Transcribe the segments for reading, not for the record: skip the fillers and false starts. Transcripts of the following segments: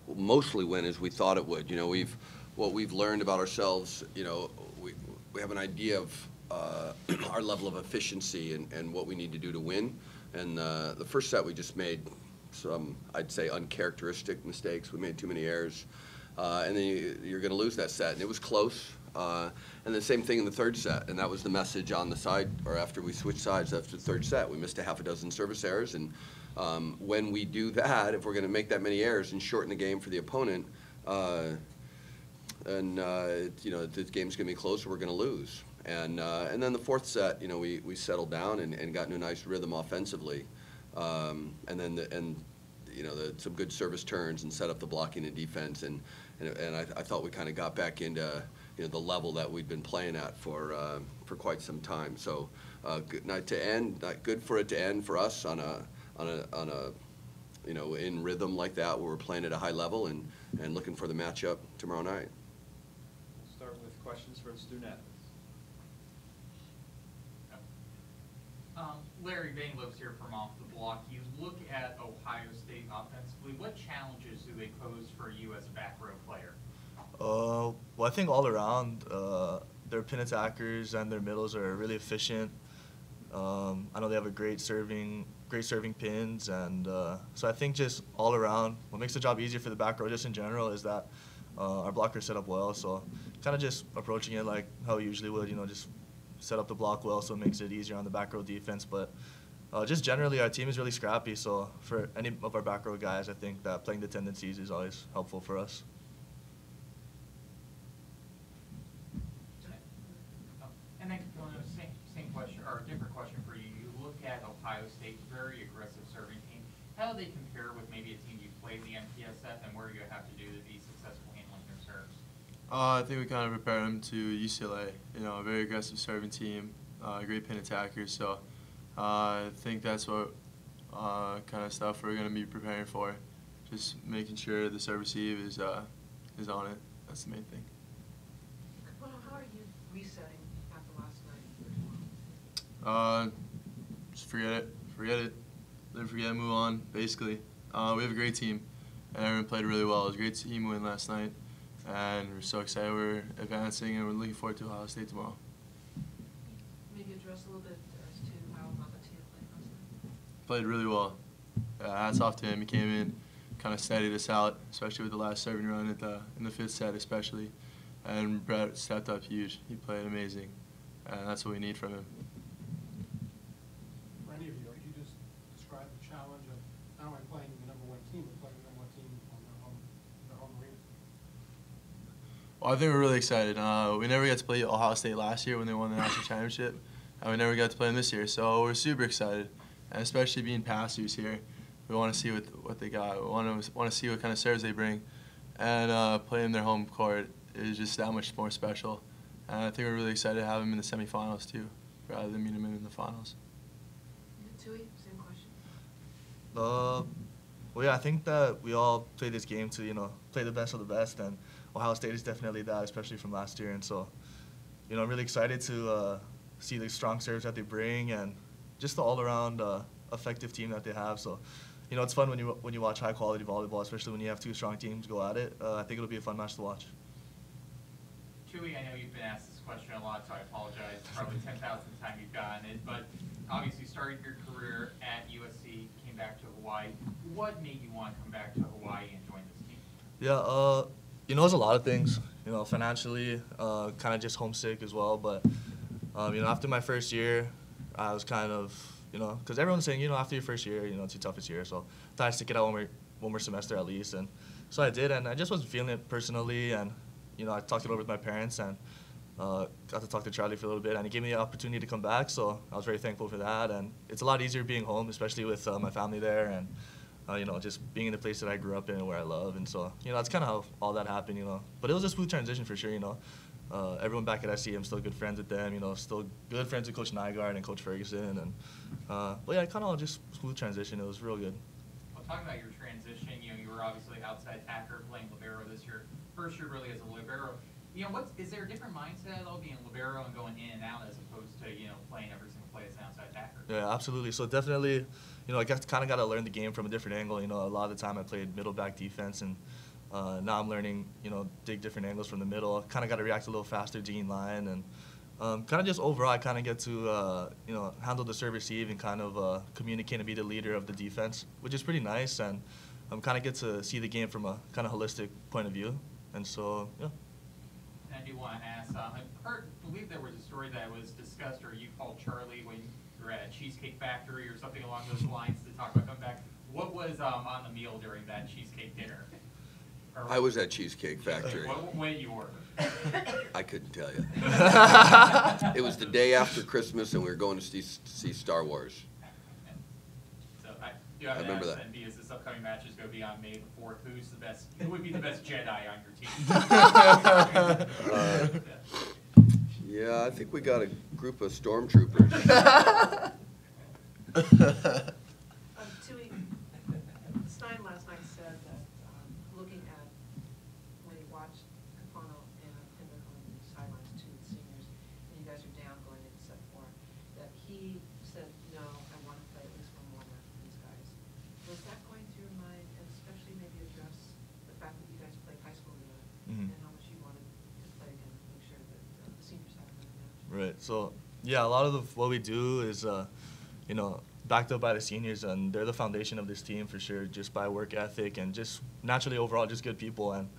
mostly went as we thought it would. You know, what we've learned about ourselves. You know, we have an idea of our level of efficiency and what we need to do to win. And the first set we just made some, I'd say, uncharacteristic mistakes. We made too many errors, and then you're going to lose that set. And it was close. And the same thing in the third set, and that was the message on the side, or after we switched sides after the third set. We missed a half a dozen service errors, and when we do that, if we're going to make that many errors and shorten the game for the opponent, and you know, the game's going to be close, or we're going to lose. And then the fourth set, you know, we settled down and got into a nice rhythm offensively, and then you know, some good service turns and set up the blocking and defense, and I thought we kind of got back into, you know, the level that we'd been playing at for quite some time. So good night to end. Good for it to end for us on a you know, in rhythm like that, where we're playing at a high level and looking for the matchup tomorrow night. We'll start with questions for the student athletes. Larry Bain lives here from off the block. You look at Ohio State offensively. What challenges do they pose for you as a back row player? Well, I think all around, their pin attackers and their middles are really efficient. I know they have a great serving pins, and so I think just all around, what makes the job easier for the back row just in general is that our blockers set up well. So kind of just approaching it like how we usually would, you know, just set up the block well, so it makes it easier on the back row defense. But just generally, our team is really scrappy. So for any of our back row guys, I think that playing the tendencies is always helpful for us. And then same question, or a different question for you. You look at Ohio State, very aggressive serving team. How do they compare with maybe a team you played in the MTSF, and where do you have to do to be successful handling their serves? I think we kind of prepare them to UCLA. You know, a very aggressive serving team, great pin attackers. So I think that's what kind of stuff we're going to be preparing for. Just making sure the serve receive is on it. That's the main thing. Well, how are you resetting after last night? Just forget it, then forget it, move on. Basically, we have a great team, and everyone played really well. It was a great team win last night. And we're so excited we're advancing, and we're looking forward to Ohio State tomorrow. Maybe address a little bit as to how the team played last night. Played really well. Hats off to him. He came in, kind of steadied us out, especially with the last serving run in the fifth set especially. And Brett stepped up huge. He played amazing, and that's what we need from him. For any of you, could you just describe the challenge of not only playing the #1 team, but playing the #1 team on their home arena? Well, I think we're really excited. We never got to play Ohio State last year when they won the national championship, and we never got to play them this year. So we're super excited, and especially being passers here, we want to see what they got. We want to see what kind of serves they bring, and playing their home court is just that much more special. And I think we're really excited to have them in the semifinals too, rather than meet them in the finals. Tui, same question. Well, yeah, I think that we all play this game to, you know, play the best of the best, and Ohio State is definitely that, especially from last year. And so, you know, I'm really excited to see the strong serves that they bring and just the all-around effective team that they have. So, you know, it's fun when you watch high-quality volleyball, especially when you have two strong teams go at it. I think it'll be a fun match to watch. Chewy, I know you've been asked this question a lot, so I apologize. Probably 10,000th time you've gotten it, but obviously started your career at USC, came back to Hawaii. What made you want to come back to Hawaii and join this team? Yeah, you know, there's a lot of things. You know, financially, kind of just homesick as well. But, you know, after my first year, I was kind of, you know, because everyone's saying, you know, after your first year, you know, it's your toughest year. So I thought I'd stick it out one more semester at least. And so I did, and I just wasn't feeling it personally. And, you know, I talked it over with my parents and got to talk to Charlie for a little bit. And he gave me the opportunity to come back, so I was very thankful for that. And it's a lot easier being home, especially with my family there. And you know, just being in the place that I grew up in and where I love. And so, you know, that's kind of how all that happened, you know. But it was a smooth transition for sure, you know. Everyone back at SC, I'm still good friends with them, you know, still good friends with Coach Nygaard and Coach Ferguson. And, but yeah, kind of just smooth transition. It was real good. Well, talking about your transition, you know, you were obviously outside attacker playing libero this year. First year really as a libero. You know, is there a different mindset at all being libero and going in and out as opposed to, you know, playing every single play as an outside attacker? Yeah, absolutely. So definitely, I kind of got to learn the game from a different angle. A lot of the time I played middle back defense, and now I'm learning, dig different angles from the middle. I kind of got to react a little faster, digging line, and kind of just overall, I kind of get to, handle the serve receive and kind of communicate and be the leader of the defense, which is pretty nice. And kind of get to see the game from a kind of holistic point of view. And so, yeah. And I do want to ask, I believe there was a story that was discussed, or you called Charlie when you were at Cheesecake Factory or something along those lines to talk about coming back. What was on the meal during that cheesecake dinner? I was at Cheesecake Factory. What did you order? I couldn't tell you. It was the day after Christmas, and we were going to see Star Wars. So I do have I to remember ask that. then, because this upcoming match is going to be on May the 4th. Who would be the best Jedi on your team? Yeah, I think we got a group of stormtroopers. Tui, Stein last night said that, looking at when he watched Capano and Pimber on the sidelines to the seniors, and you guys are down going into set 4, that he said, no, I want to play at least one more match with these guys. Was that going through your mind, and especially maybe address the fact that you guys played high school together, and how much you wanted to play again, to make sure that the seniors have a good match? Right. So, yeah, a lot of what we do is, backed up by the seniors, and they're the foundation of this team for sure, just by work ethic and just naturally overall just good people. And,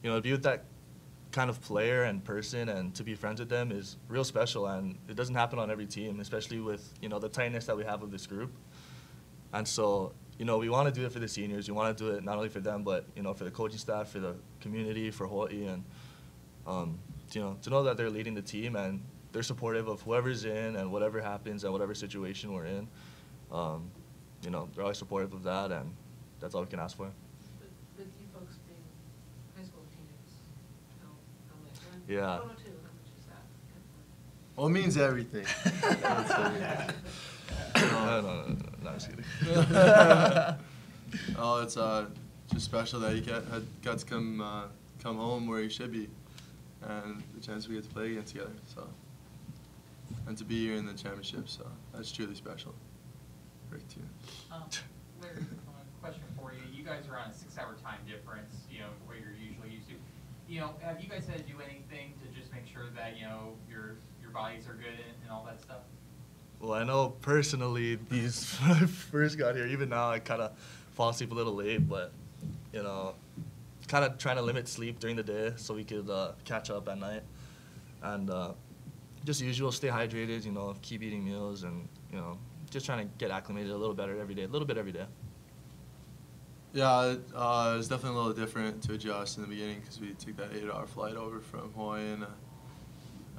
to be with that kind of player and person and to be friends with them is real special, and it doesn't happen on every team, especially with, the tightness that we have with this group. And so, we want to do it for the seniors. We want to do it not only for them, but, for the coaching staff, for the community, for Hawaii, and, to know that they're leading the team and they're supportive of whoever's in and whatever happens and whatever situation we're in. They're always supportive of that, and that's all we can ask for. But with you folks being high school teammates, how much? Yeah. 102, how much is that? Well, it means everything. No, not just kidding. Oh, it's just special that he got to come home where he should be, and the chance we get to play against together. So, and to be here in the championship, so that's truly special. Rick, too. Larry, question for you. You guys are on a 6-hour time difference, where you're usually used to. Have you guys had to do anything to just make sure that, your bodies are good and all that stuff? Well, I know personally, when I first got here, even now, I kind of fall asleep a little late, but, kind of trying to limit sleep during the day so we could catch up at night. And just usual, stay hydrated, keep eating meals, and, just trying to get acclimated a little better every day, a little bit every day. Yeah, it was definitely a little different to adjust in the beginning because we took that 8-hour flight over from Hawaii, and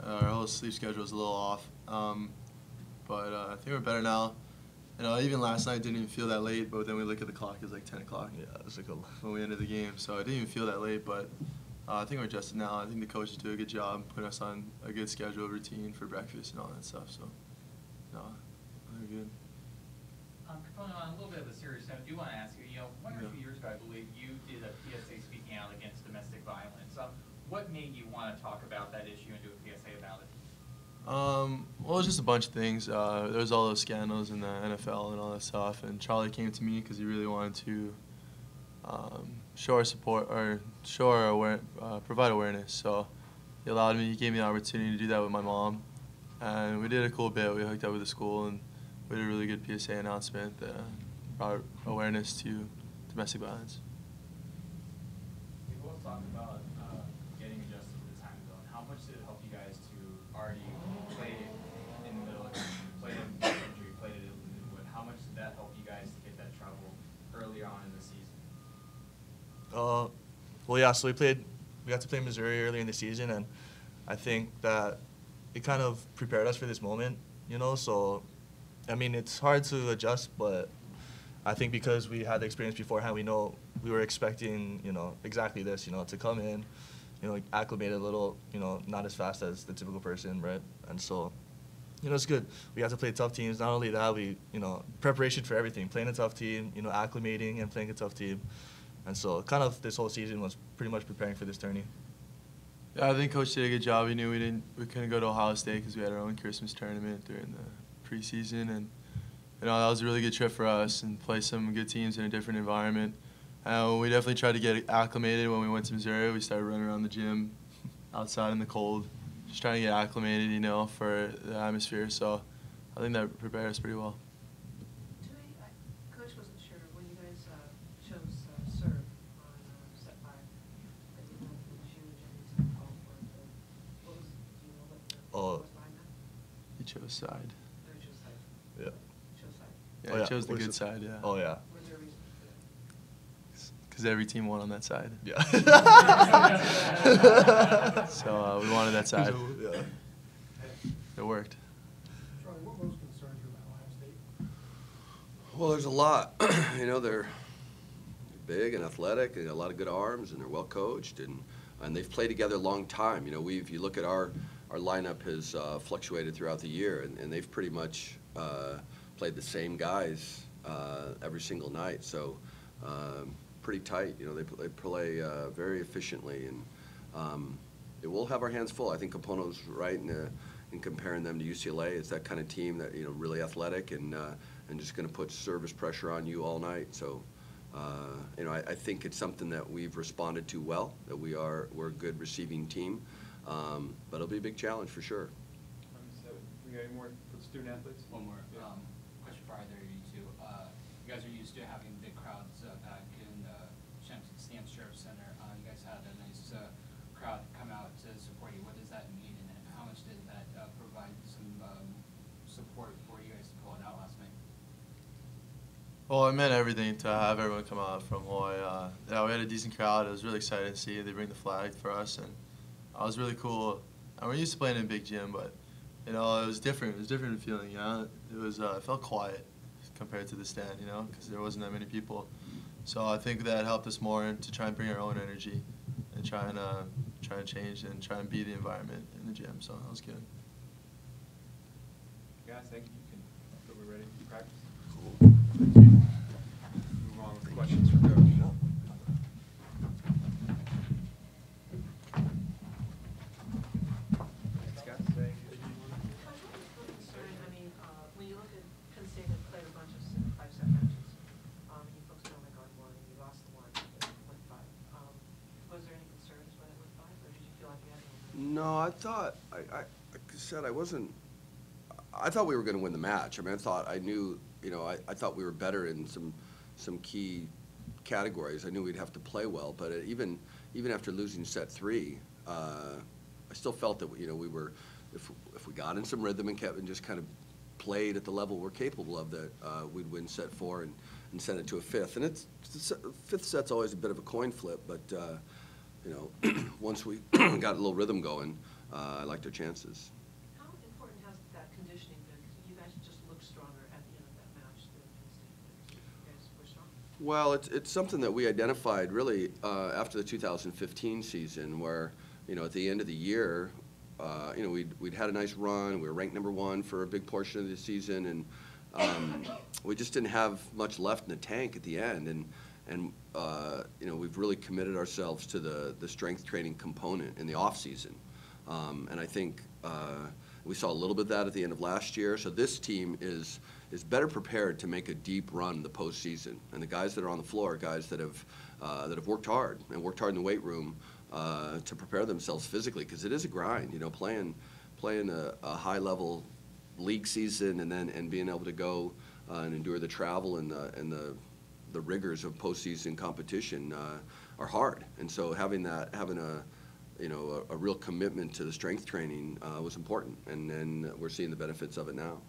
our whole sleep schedule was a little off. But I think we're better now. Even last night didn't even feel that late, but then we look at the clock, it was like 10 o'clock. Yeah, it was like when we ended the game, so I didn't even feel that late, but I think we're adjusted now. I think the coaches do a good job putting us on a good schedule, routine for breakfast and all that stuff, so no, I think we're good. Capone, on a little bit of a serious note, I do want to ask you, 1 or 2 years ago, I believe, you did a PSA speaking out against domestic violence. What made you want to talk about that issue and do a PSA about it? Well, it was just a bunch of things. There was all those scandals in the NFL and all that stuff, and Charlie came to me because he really wanted to show our support or provide awareness. So he gave me the opportunity to do that with my mom, and we did a cool bit. We hooked up with the school, and we did a really good PSA announcement that brought awareness to domestic violence. We both talked about getting adjusted to the time zone. How much did it help you guys to already play in the middle, play in the country, played it in Linwood? How much did that help you guys to get that travel early on in the season? Well, yeah, so we got to play Missouri earlier in the season, and I think that it kind of prepared us for this moment, so, I mean, it's hard to adjust, but I think because we had the experience beforehand, we were expecting, exactly this, to come in, acclimate a little, not as fast as the typical person, right? And so, it's good. We have to play tough teams. Not only that, preparation for everything, playing a tough team, acclimating and playing a tough team. And so kind of this whole season was pretty much preparing for this tourney. Yeah, I think Coach did a good job. He knew we couldn't go to Ohio State because we had our own Christmas tournament during the preseason, and that was a really good trip for us and play some good teams in a different environment. We definitely tried to get acclimated when we went to Missouri. We started running around the gym outside in the cold, just trying to get acclimated, for the atmosphere. So I think that prepared us pretty well. Coach wasn't sure when you guys chose serve on set 5. I didn't know if it was you or Jenny's call for it. What was, do you know what the was behind that? He chose side. Or chose side? Yeah. Chose side. Yeah, Oh, he yeah. chose the Where's good the- side, yeah. Oh yeah. Was there a reason for that? Because every team won on that side. Yeah. So we wanted that side. Yeah. It worked. Charlie, what most concerns you about Ohio State? Well, there's a lot. They're big and athletic and a lot of good arms, and they're well coached, and they've played together a long time. If you look at our lineup has fluctuated throughout the year, and they've pretty much played the same guys every single night. So pretty tight. They play very efficiently, and it will have our hands full. I think Capono's right in comparing them to UCLA. It's that kind of team that really athletic and just going to put service pressure on you all night. So I think it's something that we've responded to well. That we're a good receiving team, but it'll be a big challenge for sure. So, we got any more for the student athletes? One more Yeah. question for either of you two. You guys are used to having big crowds back in Stamp Sheriff Center. You guys had a nice crowd come out to support you. What does that mean, and how much did that provide some support for you guys to pull it out last night? Well, it meant everything to have everyone come out from Hawaii. Yeah, we had a decent crowd. It was really exciting to see. They bring the flag for us, and it was really cool. And we're used to playing in a big gym, but it was different. It was a different feeling. It felt quiet compared to the stand, because there wasn't that many people. So I think that helped us more to try and bring our own energy and try and change and try and be the environment in the gym. So that was good. Guys, thank you. Feel we're ready to practice. Cool. Thank you. Move on with questions for Coach. Thanks, guys. Coach, what was the concern, when you look at Penn State had played a bunch of 5-set matches, and you folks only got one, and you lost the one, but it went 5. Was there any concerns when it went 5, or did you feel like you had any? No, I thought like I said, I thought we were going to win the match. I thought we were better in some key categories. I knew we'd have to play well, but even after losing set 3, I still felt that we were, if we got in some rhythm and kept and just kind of played at the level we're capable of, that we'd win set 4 and send it to a 5th. And fifth set's always a bit of a coin flip, but once we got a little rhythm going, I liked our chances. How important has that conditioning been? Because you guys just looked stronger at the end of that match than Penn State did. You guys were strong. Well, it's something that we identified really after the 2015 season, where at the end of the year, we'd had a nice run. We were ranked #1 for a big portion of the season, and we just didn't have much left in the tank at the end. And we've really committed ourselves to the strength training component in the off season, and I think we saw a little bit of that at the end of last year. So this team is better prepared to make a deep run in the postseason. And the guys that are on the floor are guys that have worked hard in the weight room to prepare themselves physically, because it is a grind. Playing a high level league season and being able to go and endure the travel and the rigors of postseason competition are hard. And so having a real commitment to the strength training was important, and we're seeing the benefits of it now.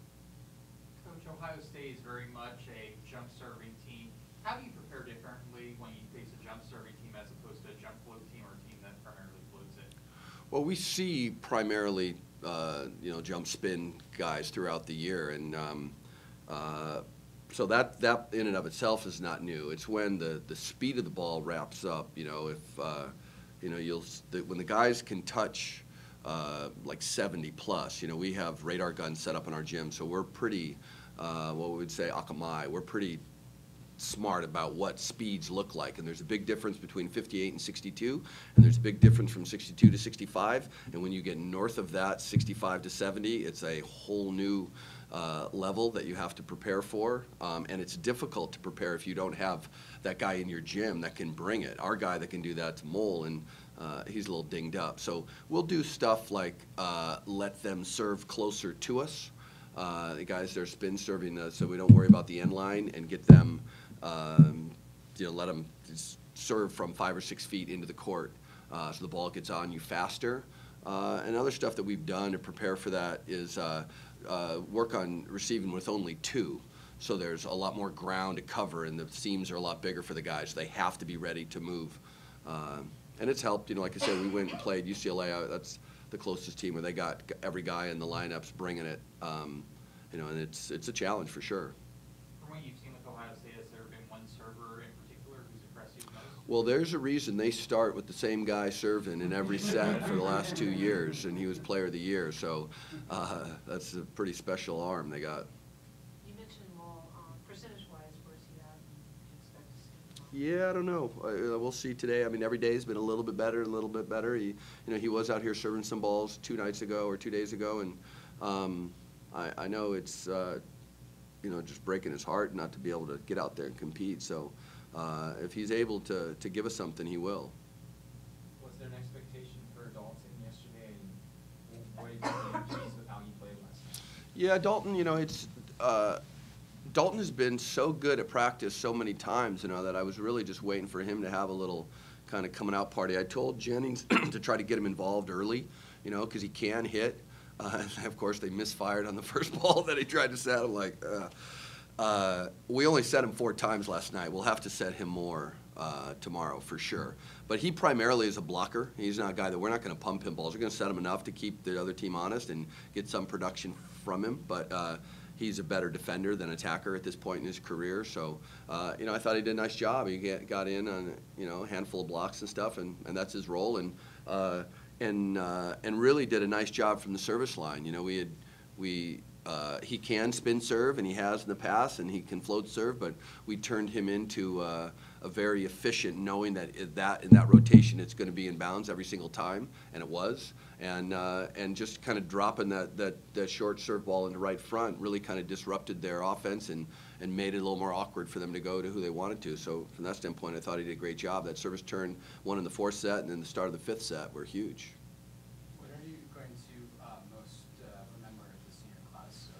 Coach, Ohio State is very much a jump serving team. How do you prepare differently when you face a jump serving team as opposed to a jump float team or a team that primarily floats it? Well, we see primarily jump spin guys throughout the year, and so that in and of itself is not new. It's when the speed of the ball wraps up. When the guys can touch like 70 plus. We have radar guns set up in our gym, so we're pretty what we would say akamai. We're pretty smart about what speeds look like, and there's a big difference between 58 and 62, and there's a big difference from 62 to 65, and when you get north of that, 65 to 70, it's a whole new level that you have to prepare for, and it's difficult to prepare if you don't have that guy in your gym that can bring it. Our guy that can do that's Mole, and he's a little dinged up. So we'll do stuff like let them serve closer to us. The guys, they're spin serving, so we don't worry about the end line, and get them, let them serve from 5 or 6 feet into the court, so the ball gets on you faster. And other stuff that we've done to prepare for that is work on receiving with only 2. So there's a lot more ground to cover, and the seams are a lot bigger for the guys. So they have to be ready to move. And it's helped. Like I said, we went and played UCLA. That's the closest team where they got every guy in the lineups bringing it. And it's a challenge for sure. From what you've seen with Ohio State, has there been one server in particular who's impressed you most? Well, there's a reason they start with the same guy serving in every set for the last 2 years, and he was Player of the Year. So that's a pretty special arm they got. You mentioned Mole, percentage-wise, where's he at? Do you expect to see him? Yeah, I don't know. We'll see today. I mean, every day's been a little bit better, a little bit better. He was out here serving some balls 2 nights ago or 2 days ago, and I know it's just breaking his heart not to be able to get out there and compete. So if he's able to give us something, he will. Was there an expectation for Dalton yesterday, and what did you think pleased with how he played last night? Yeah, Dalton, Dalton has been so good at practice so many times, that I was really just waiting for him to have a little kind of coming out party. I told Jennings to try to get him involved early, because he can hit. Of course, they misfired on the first ball that he tried to set. I'm like, we only set him 4 times last night. We'll have to set him more tomorrow for sure. But he primarily is a blocker. He's not a guy that we're not going to pump him balls. We're going to set him enough to keep the other team honest and get some production from him. But he's a better defender than attacker at this point in his career. So, I thought he did a nice job. He got in on a handful of blocks and stuff, and that's his role. And really did a nice job from the service line. He can spin serve, and he has in the past, and he can float serve, but we turned him into a very efficient, knowing that in that rotation it's going to be in bounds every single time, and it was. And just kind of dropping that short serve ball into right front really kind of disrupted their offense and made it a little more awkward for them to go to who they wanted to. So from that standpoint, I thought he did a great job. That service turn, 1 in the 4th set and then the start of the 5th set were huge. What are you going to most remember of the senior class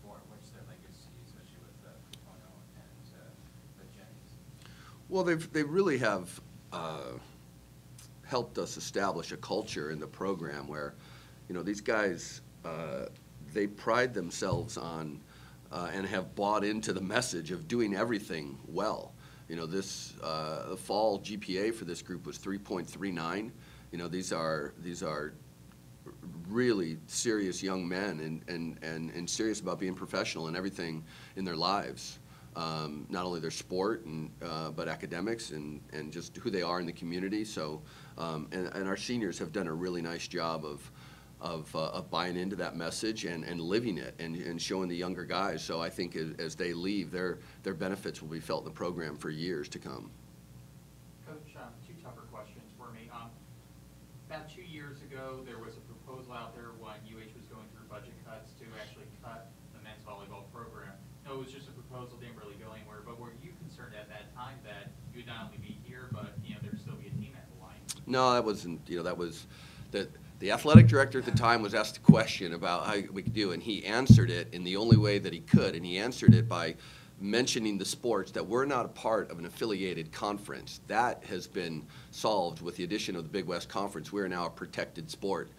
for what's their legacy, especially with Capono and with Jennings? Well, they really have helped us establish a culture in the program where, these guys, they pride themselves on and have bought into the message of doing everything well. This the fall GPA for this group was 3.39. These are really serious young men and serious about being professional in everything in their lives. Not only their sport but academics and just who they are in the community. So and our seniors have done a really nice job of buying into that message and living it and showing the younger guys. So I think as they leave, their benefits will be felt in the program for years to come. Coach, 2 tougher questions for me. About 2 years ago, there was a proposal out there when UH was going through budget cuts to actually cut the men's volleyball program. No, it was just a proposal, didn't really go anywhere. But were you concerned at that time that you would not only be here, but there'd still be a team at the line? No, that wasn't. That was that. The athletic director at the time was asked a question about how we could do, and he answered it in the only way that he could, and he answered it by mentioning the sports that we're not a part of an affiliated conference. That has been solved with the addition of the Big West Conference. We're now a protected sport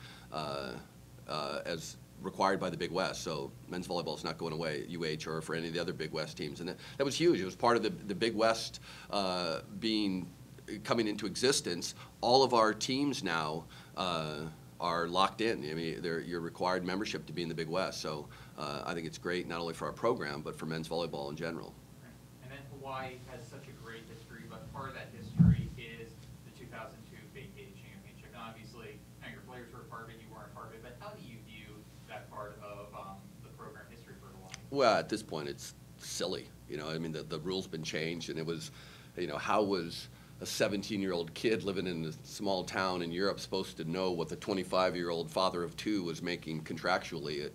as required by the Big West. So men's volleyball is not going away at UH or for any of the other Big West teams, and that was huge. It was part of the Big West coming into existence. All of our teams now are locked in. I mean, you're required membership to be in the Big West. So I think it's great not only for our program, but for men's volleyball in general. And then Hawaii has such a great history, but part of that history is the 2002 Big 8 Championship. And obviously, your players were a part of it, you weren't a part of it, but how do you view that part of the program history for Hawaii? Well, at this point, it's silly. I mean, the rules been changed, and it was, how was a 17-year-old kid living in a small town in Europe supposed to know what the 25-year-old father of two was making contractually.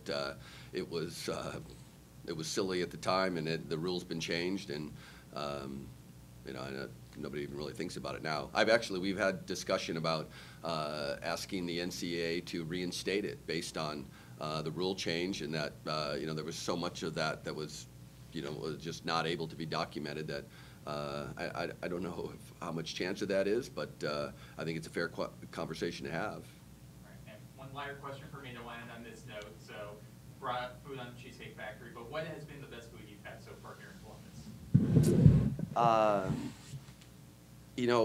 It was silly at the time, and the rules been changed, and nobody even really thinks about it now. We've had discussion about asking the NCAA to reinstate it based on the rule change, and that there was so much of that was was just not able to be documented that I don't know how much chance of that is, but I think it's a fair conversation to have. Right, and one lighter question for me to land on this note. So, brought up food on the Cheesecake Factory, but what has been the best food you've had so far here in Columbus?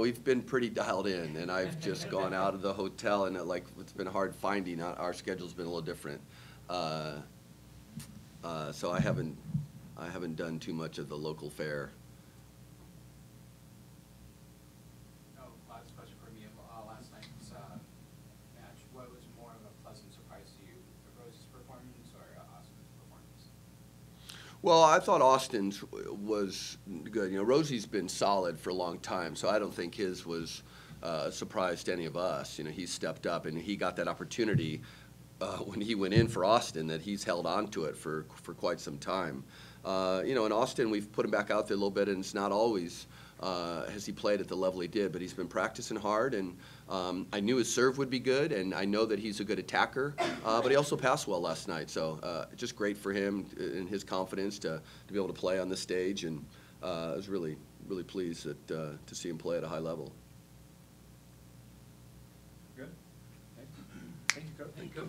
We've been pretty dialed in, and I've just gone out of the hotel, and it's been hard finding. Our schedule's been a little different, so I haven't done too much of the local fare. Last question for me. Last night's match, what was more of a pleasant surprise to you, Rose's performance or Austin's performance? Well, I thought Austin's was good. Rosie's been solid for a long time, so I don't think his was a surprise to any of us. He stepped up, and he got that opportunity when he went in for Austin that he's held on to it for quite some time. In Austin, we've put him back out there a little bit, and it's not always has he played at the level he did, but he's been practicing hard, and I knew his serve would be good, and I know that he's a good attacker, but he also passed well last night, so just great for him and his confidence to be able to play on this stage, and I was really, really pleased to see him play at a high level. Good? Thank you, Coach. Thank you.